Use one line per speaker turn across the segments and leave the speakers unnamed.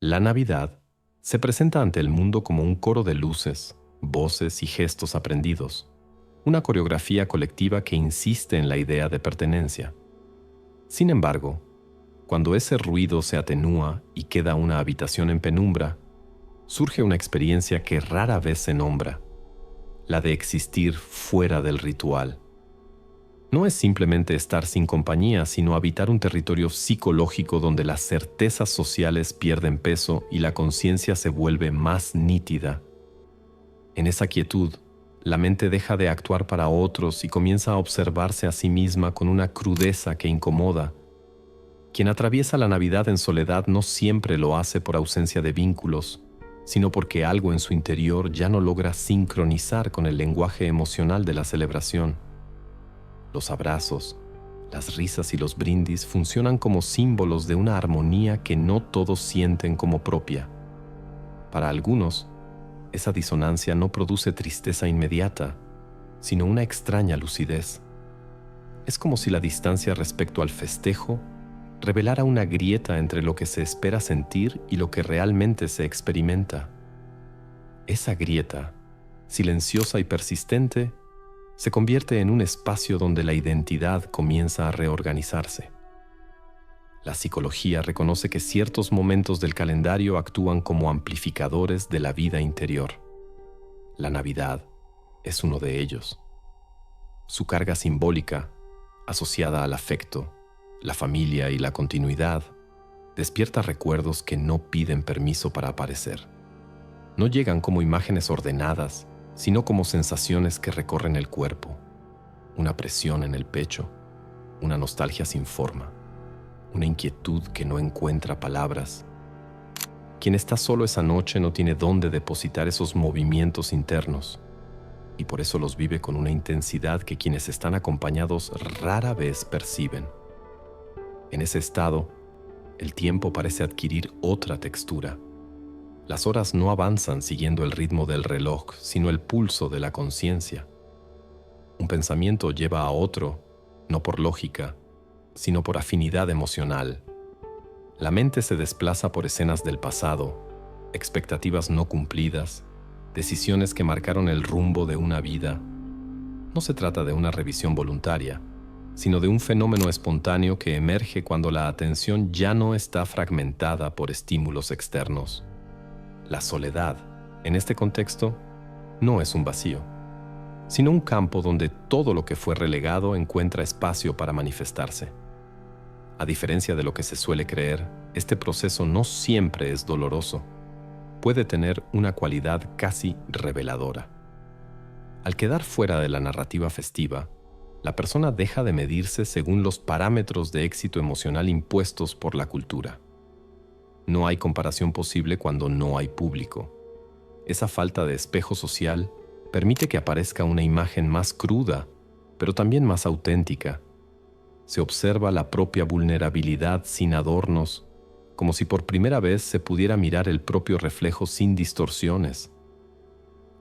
La Navidad se presenta ante el mundo como un coro de luces, voces y gestos aprendidos, una coreografía colectiva que insiste en la idea de pertenencia. Sin embargo, cuando ese ruido se atenúa y queda una habitación en penumbra, surge una experiencia que rara vez se nombra, la de existir fuera del ritual. No es simplemente estar sin compañía, sino habitar un territorio psicológico donde las certezas sociales pierden peso y la conciencia se vuelve más nítida. En esa quietud, la mente deja de actuar para otros y comienza a observarse a sí misma con una crudeza que incomoda. Quien atraviesa la Navidad en soledad no siempre lo hace por ausencia de vínculos, sino porque algo en su interior ya no logra sincronizar con el lenguaje emocional de la celebración. Los abrazos, las risas y los brindis funcionan como símbolos de una armonía que no todos sienten como propia. Para algunos, esa disonancia no produce tristeza inmediata, sino una extraña lucidez. Es como si la distancia respecto al festejo revelara una grieta entre lo que se espera sentir y lo que realmente se experimenta. Esa grieta, silenciosa y persistente, se convierte en un espacio donde la identidad comienza a reorganizarse. La psicología reconoce que ciertos momentos del calendario actúan como amplificadores de la vida interior. La Navidad es uno de ellos. Su carga simbólica, asociada al afecto, la familia y la continuidad, despierta recuerdos que no piden permiso para aparecer. No llegan como imágenes ordenadas, sino como sensaciones que recorren el cuerpo, una presión en el pecho, una nostalgia sin forma, una inquietud que no encuentra palabras. Quien está solo esa noche no tiene dónde depositar esos movimientos internos, y por eso los vive con una intensidad que quienes están acompañados rara vez perciben. En ese estado, el tiempo parece adquirir otra textura. Las horas no avanzan siguiendo el ritmo del reloj, sino el pulso de la conciencia. Un pensamiento lleva a otro, no por lógica, sino por afinidad emocional. La mente se desplaza por escenas del pasado, expectativas no cumplidas, decisiones que marcaron el rumbo de una vida. No se trata de una revisión voluntaria, sino de un fenómeno espontáneo que emerge cuando la atención ya no está fragmentada por estímulos externos. La soledad, en este contexto, no es un vacío, sino un campo donde todo lo que fue relegado encuentra espacio para manifestarse. A diferencia de lo que se suele creer, este proceso no siempre es doloroso. Puede tener una cualidad casi reveladora. Al quedar fuera de la narrativa festiva, la persona deja de medirse según los parámetros de éxito emocional impuestos por la cultura. No hay comparación posible cuando no hay público. Esa falta de espejo social permite que aparezca una imagen más cruda, pero también más auténtica. Se observa la propia vulnerabilidad sin adornos, como si por primera vez se pudiera mirar el propio reflejo sin distorsiones.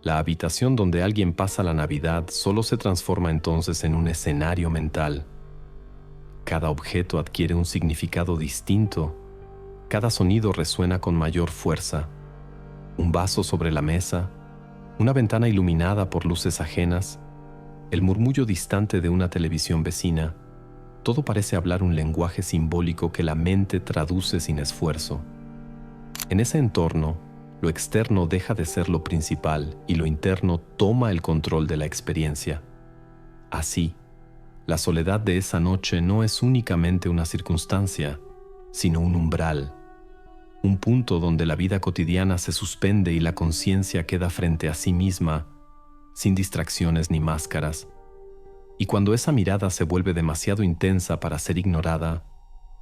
La habitación donde alguien pasa la Navidad solo se transforma entonces en un escenario mental. Cada objeto adquiere un significado distinto. Cada sonido resuena con mayor fuerza. Un vaso sobre la mesa, una ventana iluminada por luces ajenas, el murmullo distante de una televisión vecina, todo parece hablar un lenguaje simbólico que la mente traduce sin esfuerzo. En ese entorno, lo externo deja de ser lo principal y lo interno toma el control de la experiencia. Así, la soledad de esa noche no es únicamente una circunstancia, sino un umbral, un punto donde la vida cotidiana se suspende y la conciencia queda frente a sí misma, sin distracciones ni máscaras. Y cuando esa mirada se vuelve demasiado intensa para ser ignorada,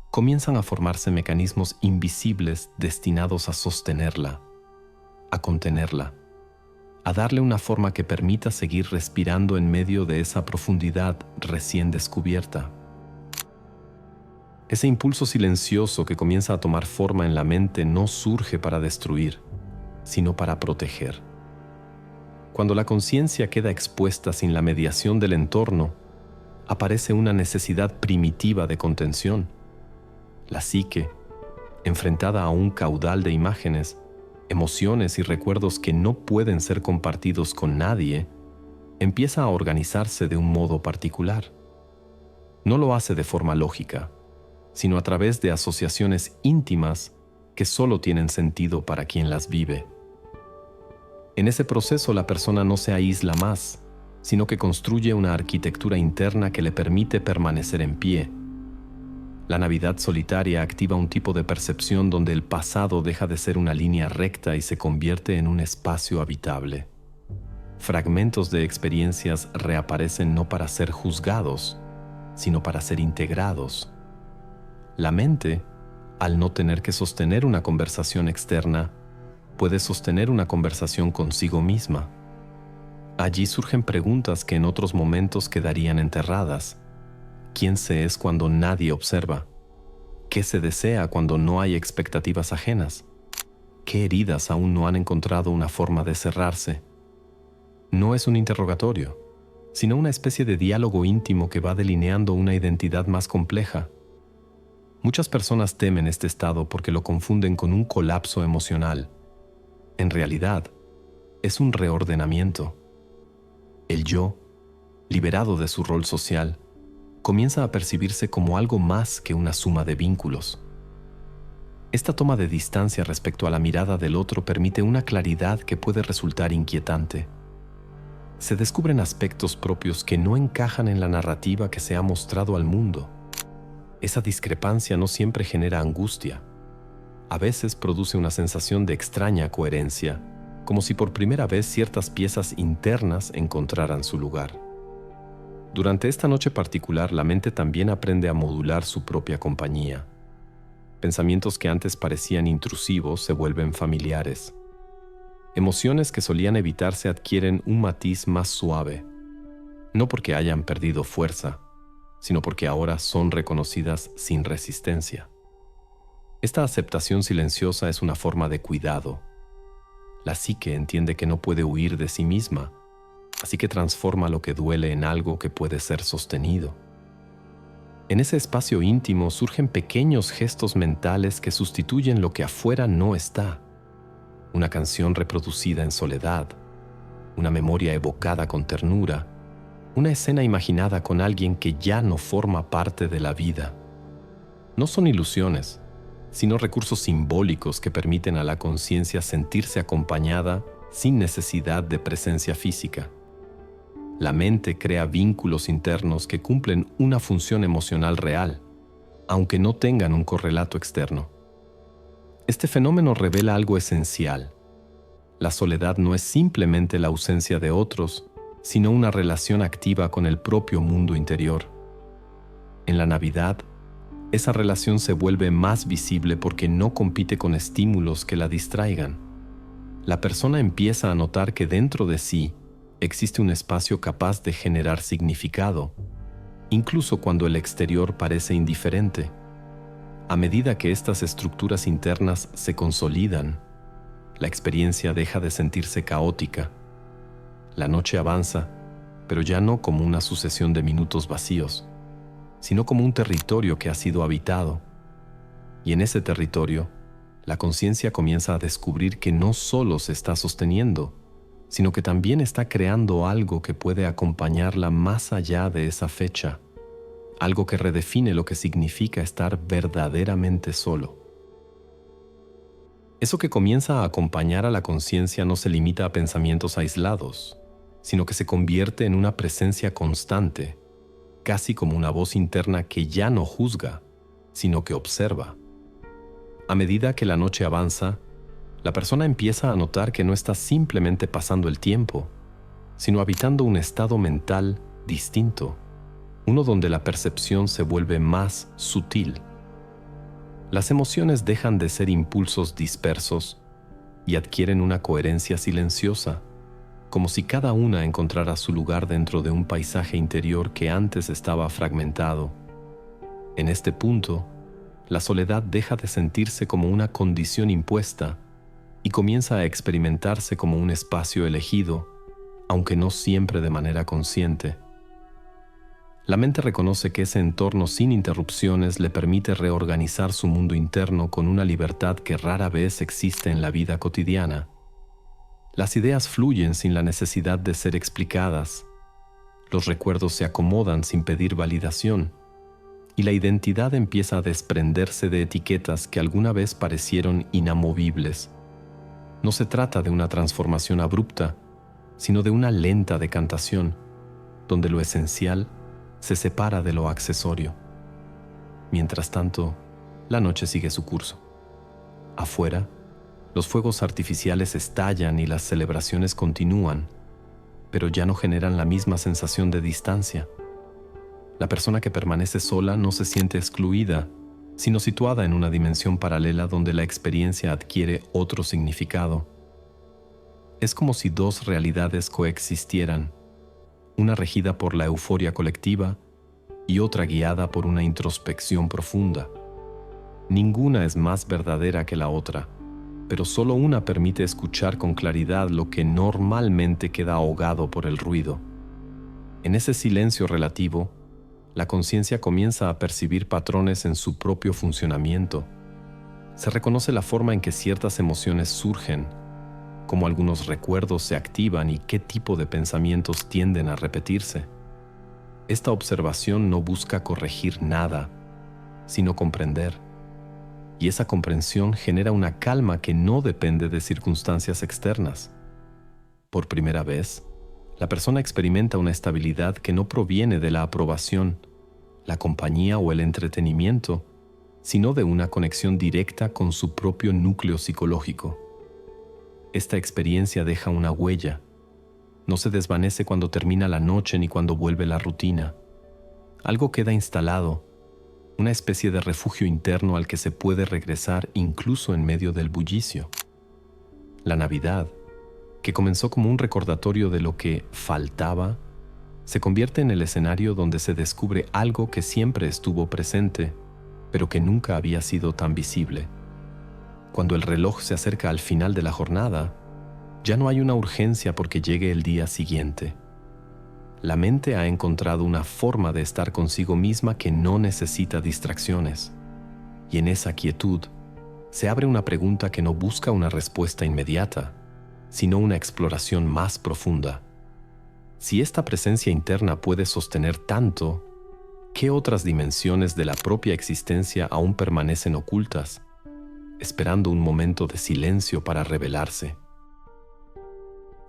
comienzan a formarse mecanismos invisibles destinados a sostenerla, a contenerla, a darle una forma que permita seguir respirando en medio de esa profundidad recién descubierta. Ese impulso silencioso que comienza a tomar forma en la mente no surge para destruir, sino para proteger. Cuando la conciencia queda expuesta sin la mediación del entorno, aparece una necesidad primitiva de contención. La psique, enfrentada a un caudal de imágenes, emociones y recuerdos que no pueden ser compartidos con nadie, empieza a organizarse de un modo particular. No lo hace de forma lógica, sino a través de asociaciones íntimas que solo tienen sentido para quien las vive. En ese proceso la persona no se aísla más, sino que construye una arquitectura interna que le permite permanecer en pie. La Navidad solitaria activa un tipo de percepción donde el pasado deja de ser una línea recta y se convierte en un espacio habitable. Fragmentos de experiencias reaparecen no para ser juzgados, sino para ser integrados. La mente, al no tener que sostener una conversación externa, puede sostener una conversación consigo misma. Allí surgen preguntas que en otros momentos quedarían enterradas. ¿Quién se es cuando nadie observa? ¿Qué se desea cuando no hay expectativas ajenas? ¿Qué heridas aún no han encontrado una forma de cerrarse? No es un interrogatorio, sino una especie de diálogo íntimo que va delineando una identidad más compleja. Muchas personas temen este estado porque lo confunden con un colapso emocional. En realidad, es un reordenamiento. El yo, liberado de su rol social, comienza a percibirse como algo más que una suma de vínculos. Esta toma de distancia respecto a la mirada del otro permite una claridad que puede resultar inquietante. Se descubren aspectos propios que no encajan en la narrativa que se ha mostrado al mundo. Esa discrepancia no siempre genera angustia. A veces produce una sensación de extraña coherencia, como si por primera vez ciertas piezas internas encontraran su lugar. Durante esta noche particular, la mente también aprende a modular su propia compañía. Pensamientos que antes parecían intrusivos se vuelven familiares. Emociones que solían evitarse adquieren un matiz más suave, no porque hayan perdido fuerza, sino porque ahora son reconocidas sin resistencia. Esta aceptación silenciosa es una forma de cuidado. La psique entiende que no puede huir de sí misma, así que transforma lo que duele en algo que puede ser sostenido. En ese espacio íntimo surgen pequeños gestos mentales que sustituyen lo que afuera no está. Una canción reproducida en soledad, una memoria evocada con ternura, una escena imaginada con alguien que ya no forma parte de la vida. No son ilusiones, sino recursos simbólicos que permiten a la conciencia sentirse acompañada sin necesidad de presencia física. La mente crea vínculos internos que cumplen una función emocional real, aunque no tengan un correlato externo. Este fenómeno revela algo esencial. La soledad no es simplemente la ausencia de otros, sino una relación activa con el propio mundo interior. En la Navidad, esa relación se vuelve más visible porque no compite con estímulos que la distraigan. La persona empieza a notar que dentro de sí existe un espacio capaz de generar significado, incluso cuando el exterior parece indiferente. A medida que estas estructuras internas se consolidan, la experiencia deja de sentirse caótica. La noche avanza, pero ya no como una sucesión de minutos vacíos, sino como un territorio que ha sido habitado. Y en ese territorio, la conciencia comienza a descubrir que no solo se está sosteniendo, sino que también está creando algo que puede acompañarla más allá de esa fecha, algo que redefine lo que significa estar verdaderamente solo. Eso que comienza a acompañar a la conciencia no se limita a pensamientos aislados, sino que se convierte en una presencia constante, casi como una voz interna que ya no juzga, sino que observa. A medida que la noche avanza, la persona empieza a notar que no está simplemente pasando el tiempo, sino habitando un estado mental distinto, uno donde la percepción se vuelve más sutil. Las emociones dejan de ser impulsos dispersos y adquieren una coherencia silenciosa, como si cada una encontrara su lugar dentro de un paisaje interior que antes estaba fragmentado. En este punto, la soledad deja de sentirse como una condición impuesta y comienza a experimentarse como un espacio elegido, aunque no siempre de manera consciente. La mente reconoce que ese entorno sin interrupciones le permite reorganizar su mundo interno con una libertad que rara vez existe en la vida cotidiana. Las ideas fluyen sin la necesidad de ser explicadas. Los recuerdos se acomodan sin pedir validación. Y la identidad empieza a desprenderse de etiquetas que alguna vez parecieron inamovibles. No se trata de una transformación abrupta, sino de una lenta decantación, donde lo esencial se separa de lo accesorio. Mientras tanto, la noche sigue su curso. Afuera, los fuegos artificiales estallan y las celebraciones continúan, pero ya no generan la misma sensación de distancia. La persona que permanece sola no se siente excluida, sino situada en una dimensión paralela donde la experiencia adquiere otro significado. Es como si dos realidades coexistieran, una regida por la euforia colectiva y otra guiada por una introspección profunda. Ninguna es más verdadera que la otra, pero solo una permite escuchar con claridad lo que normalmente queda ahogado por el ruido. En ese silencio relativo, la conciencia comienza a percibir patrones en su propio funcionamiento. Se reconoce la forma en que ciertas emociones surgen, cómo algunos recuerdos se activan y qué tipo de pensamientos tienden a repetirse. Esta observación no busca corregir nada, sino comprender. Y esa comprensión genera una calma que no depende de circunstancias externas. Por primera vez, la persona experimenta una estabilidad que no proviene de la aprobación, la compañía o el entretenimiento, sino de una conexión directa con su propio núcleo psicológico. Esta experiencia deja una huella. No se desvanece cuando termina la noche ni cuando vuelve la rutina. Algo queda instalado, una especie de refugio interno al que se puede regresar incluso en medio del bullicio. La Navidad, que comenzó como un recordatorio de lo que faltaba, se convierte en el escenario donde se descubre algo que siempre estuvo presente, pero que nunca había sido tan visible. Cuando el reloj se acerca al final de la jornada, ya no hay una urgencia porque llegue el día siguiente. La mente ha encontrado una forma de estar consigo misma que no necesita distracciones. Y en esa quietud, se abre una pregunta que no busca una respuesta inmediata, sino una exploración más profunda. Si esta presencia interna puede sostener tanto, ¿qué otras dimensiones de la propia existencia aún permanecen ocultas, esperando un momento de silencio para revelarse?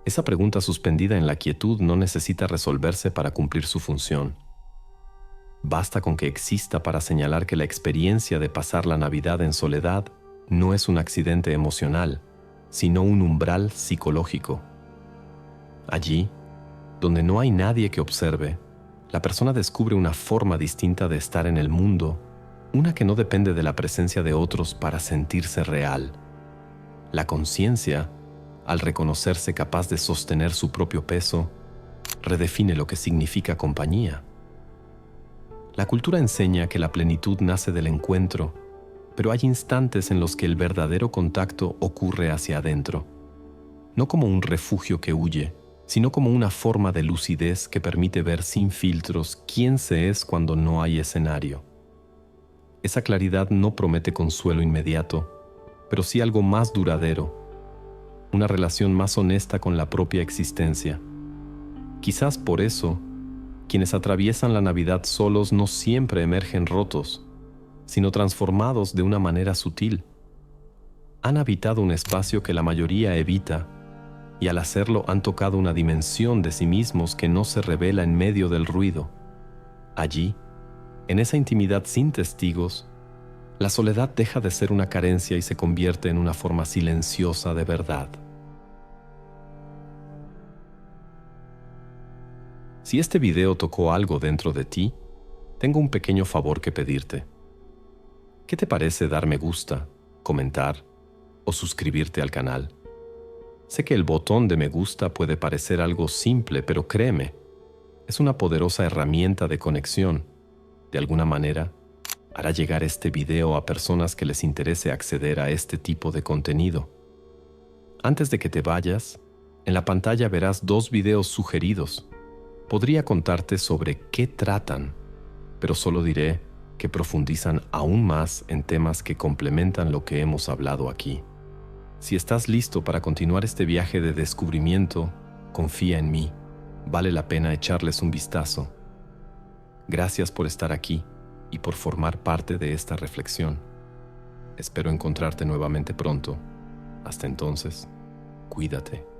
Esa pregunta suspendida en la quietud no necesita resolverse para cumplir su función. Basta con que exista para señalar que la experiencia de pasar la Navidad en soledad no es un accidente emocional, sino un umbral psicológico. Allí, donde no hay nadie que observe, la persona descubre una forma distinta de estar en el mundo, una que no depende de la presencia de otros para sentirse real. La conciencia, al reconocerse capaz de sostener su propio peso, redefine lo que significa compañía. La cultura enseña que la plenitud nace del encuentro, pero hay instantes en los que el verdadero contacto ocurre hacia adentro, no como un refugio que huye, sino como una forma de lucidez que permite ver sin filtros quién se es cuando no hay escenario. Esa claridad no promete consuelo inmediato, pero sí algo más duradero, una relación más honesta con la propia existencia. Quizás por eso, quienes atraviesan la Navidad solos no siempre emergen rotos, sino transformados de una manera sutil. Han habitado un espacio que la mayoría evita, y al hacerlo han tocado una dimensión de sí mismos que no se revela en medio del ruido. Allí, en esa intimidad sin testigos, la soledad deja de ser una carencia y se convierte en una forma silenciosa de verdad. Si este video tocó algo dentro de ti, tengo un pequeño favor que pedirte. ¿Qué te parece dar me gusta, comentar o suscribirte al canal? Sé que el botón de me gusta puede parecer algo simple, pero créeme, es una poderosa herramienta de conexión. De alguna manera, hará llegar este video a personas que les interese acceder a este tipo de contenido. Antes de que te vayas, en la pantalla verás 2 videos sugeridos. Podría contarte sobre qué tratan, pero solo diré que profundizan aún más en temas que complementan lo que hemos hablado aquí. Si estás listo para continuar este viaje de descubrimiento, confía en mí. Vale la pena echarles un vistazo. Gracias por estar aquí y por formar parte de esta reflexión. Espero encontrarte nuevamente pronto. Hasta entonces, cuídate.